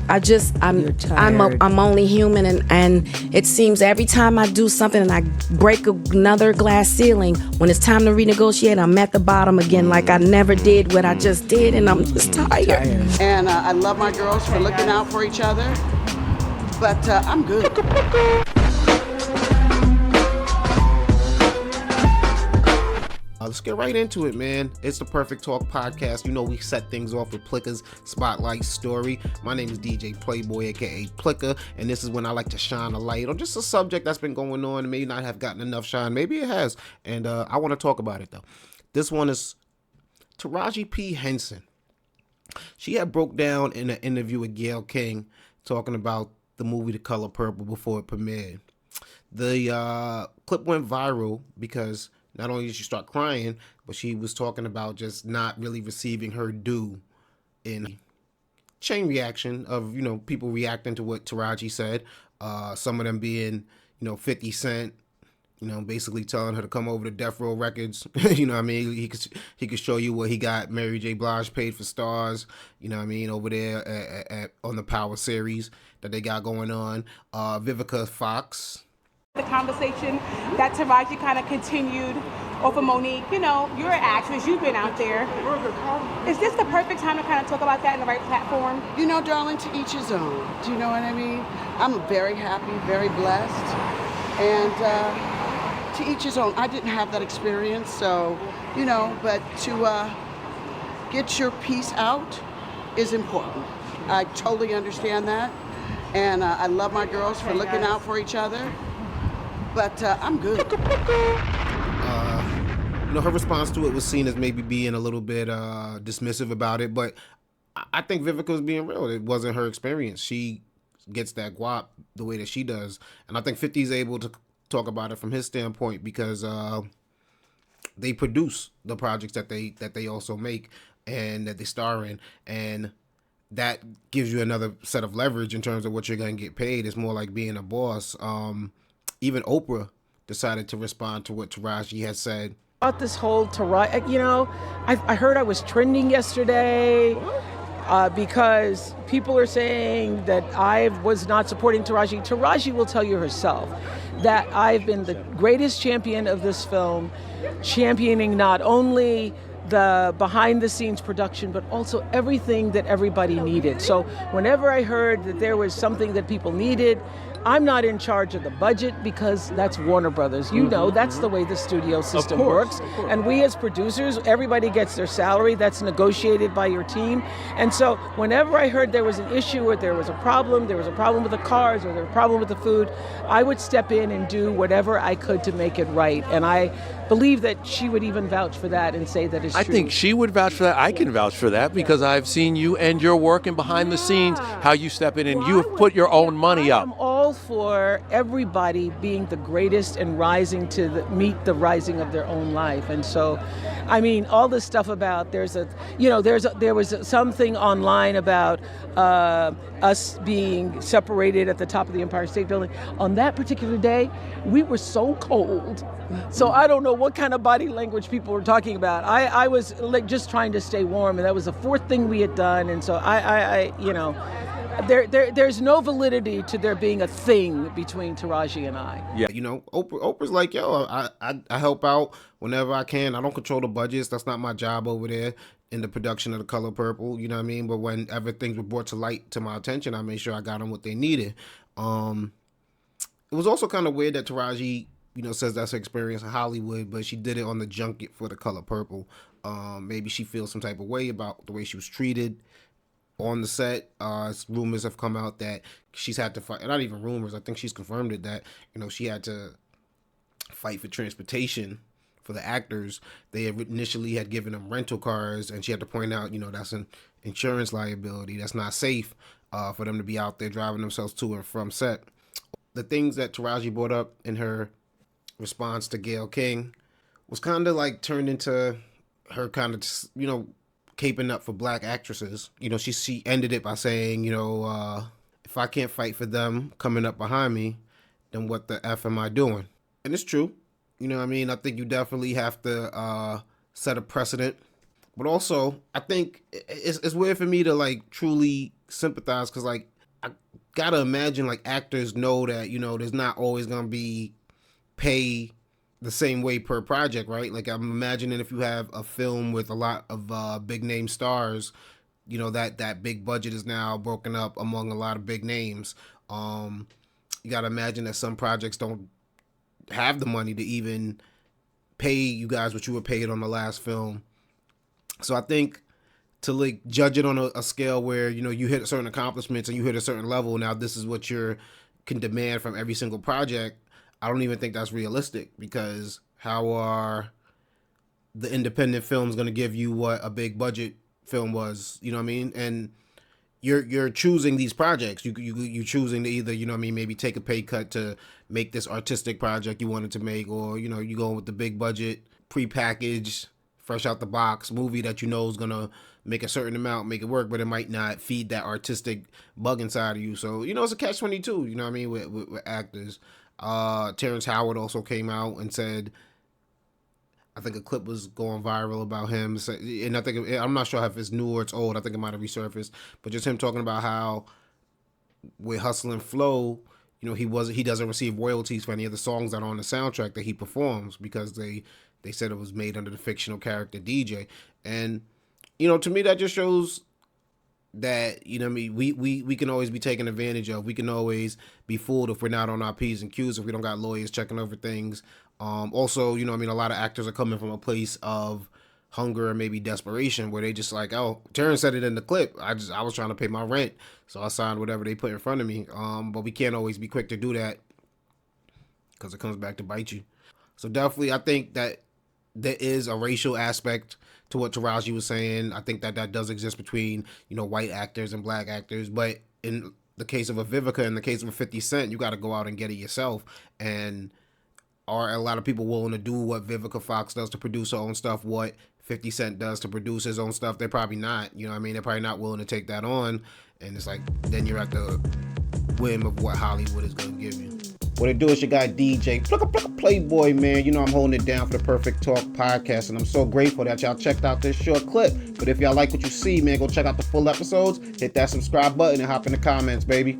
I'm only human, and it seems every time I do something and I break another glass ceiling, when it's time to renegotiate, I'm at the bottom again, like I never did what I just did, and I'm just tired. And I love my girls for looking out for each other, but I'm good. Let's get right into it, man. It's the Perfect Talk podcast. You know, we set things off with Plicka's Spotlight Story. My name is DJ Playboy, aka Plicka, and this is when I like to shine a light on just a subject that's been going on and may not have gotten enough shine. Maybe it has, and I want to talk about it, though. This one is Taraji P Henson. She had broke down in an interview with Gayle King talking about the movie The Color Purple before it premiered. The clip went viral because not only did she start crying, but she was talking about just not really receiving her due in chain reaction of, you know, people reacting to what Taraji said. Some of them being, 50 Cent, basically telling her to come over to Death Row Records. You know what I mean? He could show you what he got Mary J. Blige paid for Stars, over there on the Power series that they got going on. Vivica Fox. The conversation that Taraji kind of continued over Monique. You're an actress, you've been out there. Is this the perfect time to kind of talk about that in the right platform? Darling, to each his own. Do you know what I mean? I'm very happy, very blessed, and to each his own. I didn't have that experience, so, but to get your piece out is important. I totally understand that, and I love my girls for looking out for each other. But I'm good. Her response to it was seen as maybe being a little bit dismissive about it, but I think Vivica was being real. It wasn't her experience. She gets that guap the way that she does, and I think 50 is able to talk about it from his standpoint because they produce the projects that they also make and that they star in, and that gives you another set of leverage in terms of what you're going to get paid. It's more like being a boss. Even Oprah decided to respond to what Taraji had said. About this whole Taraji, I heard I was trending yesterday because people are saying that I was not supporting Taraji. Taraji will tell you herself that I've been the greatest champion of this film, championing not only the behind the scenes production, but also everything that everybody needed. So whenever I heard that there was something that people needed, I'm not in charge of the budget because that's Warner Brothers. That's the way the studio system works. And we as producers, everybody gets their salary. That's negotiated by your team. And so whenever I heard there was an issue or there was a problem with the cars or there was a problem with the food, I would step in and do whatever I could to make it right. And I believe that she would even vouch for that and say that it's true. I think she would vouch for that. I can vouch for that because I've seen you and your work and behind the scenes, how you step in and you have put your own money up. I'm all for everybody being the greatest and rising to meet the rising of their own life. And so, all this stuff about there was something online about us being separated at the top of the Empire State Building. On that particular day, we were so cold. So I don't know what kind of body language people were talking about. I was like just trying to stay warm, and that was the fourth thing we had done. And so there's no validity to there being a thing between Taraji and I. Yeah, Oprah's like, yo, I help out whenever I can. I don't control the budgets. That's not my job over there in the production of The Color Purple. You know what I mean? But whenever things were brought to light to my attention, I made sure I got them what they needed. It was also kind of weird that Taraji, says that's her experience in Hollywood, but she did it on the junket for The Color Purple. Maybe she feels some type of way about the way she was treated on the set. Rumors have come out that she's had to fight, not even rumors, I think she's confirmed it, that, she had to fight for transportation for the actors. They initially had given them rental cars, and she had to point out, that's an insurance liability. That's not safe for them to be out there driving themselves to and from set. The things that Taraji brought up in her response to Gayle King was kind of like turned into her kind of, caping up for black actresses. She ended it by saying, if I can't fight for them coming up behind me, then what the F am I doing? And it's true. I think you definitely have to set a precedent. But also, I think it's weird for me to, truly sympathize because, I gotta imagine like actors know that, you know, there's not always gonna be pay the same way per project, right? Like I'm imagining if you have a film with a lot of big name stars, you know, that big budget is now broken up among a lot of big names. You gotta imagine that some projects don't have the money to even pay you guys what you were paid on the last film. So I think to like judge it on a scale where, you know, you hit certain accomplishments and you hit a certain level, now this is what you can demand from every single project, I don't even think that's realistic, because how are the independent films going to give you what a big budget film was? You know what I mean? And you're choosing these projects. You choosing to either, you know what I mean, maybe take a pay cut to make this artistic project you wanted to make, or, you know, you going with the big budget, prepackaged, fresh out the box movie that you know is gonna make a certain amount, make it work, but it might not feed that artistic bug inside of you. So, you know, it's a catch-22, you know what I mean, with actors. Terrence Howard also came out and said, I think a clip was going viral about him, and I think I'm not sure if it's new or it's old. I think it might have resurfaced, but just him talking about how with Hustle and Flow, you know, he doesn't receive royalties for any of the songs that are on the soundtrack that he performs, because they said it was made under the fictional character DJ. And, you know, to me that just shows that, you know what I mean, we can always be taken advantage of. We can always be fooled if we're not on our P's and Q's, if we don't got lawyers checking over things. Also, you know what I mean, a lot of actors are coming from a place of hunger and maybe desperation, where they just like, oh, Terrence said it in the clip, I was trying to pay my rent, so I signed whatever they put in front of me. But we can't always be quick to do that, because it comes back to bite you. So definitely I think that there is a racial aspect to what Taraji was saying. I think that does exist between, you know, white actors and black actors, but in the case of a Vivica, in the case of a 50 Cent, you got to go out and get it yourself. And are a lot of people willing to do what Vivica Fox does to produce her own stuff, what 50 Cent does to produce his own stuff? They're probably not, you know what I mean? They're probably not willing to take that on. And it's like, then you're at the whim of what Hollywood is going to give you. What it do is your guy DJ Playboy, man. You know I'm holding it down for the Perfect Talk podcast, and I'm so grateful that y'all checked out this short clip. But if y'all like what you see, man, go check out the full episodes, hit that subscribe button, and hop in the comments, baby.